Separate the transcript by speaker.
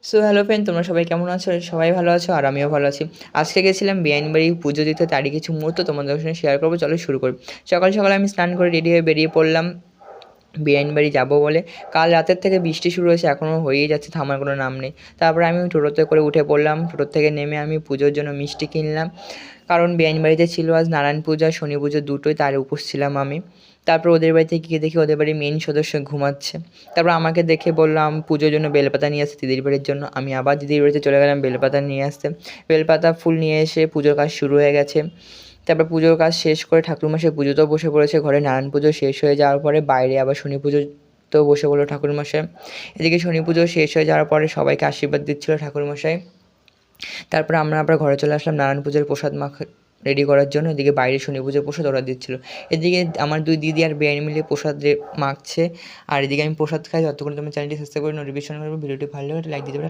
Speaker 1: So hello friend, তোমরা সবাই কেমন আছো? সবাই ভালো আছো আর আমিও ভালো আছি। আজকে গেছিলাম বিয়াইনবাড়ি পুজো দিতে, তারই কিছু মুহূর্ত তোমাদের সঙ্গে শেয়ার করবো। চলো শুরু করি। সকাল সকাল আমি স্নান করে রেডি হয়ে বেরিয়ে পড়লাম বিয়াইনবাড়ি যাবো বলে। কাল রাতের থেকে বৃষ্টি শুরু হয়েছে, এখনও হয়েই যাচ্ছে, থামার কোনো নাম নেই। তারপরে আমি টোটোতে করে উঠে পড়লাম। টোটো থেকে নেমে আমি পুজোর জন্য মিষ্টি কিনলাম, কারণ বিয়াইনবাড়িতে ছিল আজ নারায়ণ পূজা শনি পুজো দুটোই, তার উপোস ছিলাম আমি। তারপর ওদের বাড়িতে গিয়ে দেখি ওদের বাড়ির মেন সদস্য ঘুমাচ্ছে। তারপর আমাকে দেখে বললাম পুজোর জন্য বেলপাতা নিয়ে আসতে দিদির বাড়ির জন্য। আমি আবার দিদির বাড়িতে চলে গেলাম বেলপাতা নিয়ে আসতে। বেলপাতা ফুল নিয়ে এসে পুজোর কাজ শুরু হয়ে গেছে। তারপর পুজোর কাজ শেষ করে ঠাকুরমশাই পুজোতেও বসে পড়েছে। ঘরে নারায়ণ পুজো শেষ হয়ে যাওয়ার পরে বাইরে আবার শনি পুজোতেও বসে পড়লো ঠাকুরমশাই। এদিকে শনি পুজো শেষ হয়ে যাওয়ার পরে সবাইকে আশীর্বাদ দিচ্ছিল ঠাকুরমশাই। তারপরে আমরা আবার ঘরে চলে আসলাম নারায়ণ পুজোর প্রসাদ রেডি করার জন্য। এদিকে বাইরে শনি পুজোর প্রসাদ অর্ডার দিচ্ছিলো। এদিকে আমার দুই দিদি আর বেআইন মিলে প্রসাদ মাখছে, আর এদিকে আমি প্রসাদ খাই। যতক্ষণ তোমার চ্যানেলটি সাবস্ক্রাইব করে নোটিফিকেশন করবে। ভিডিওটি ভালো লাগে লাইক দিতে পারো।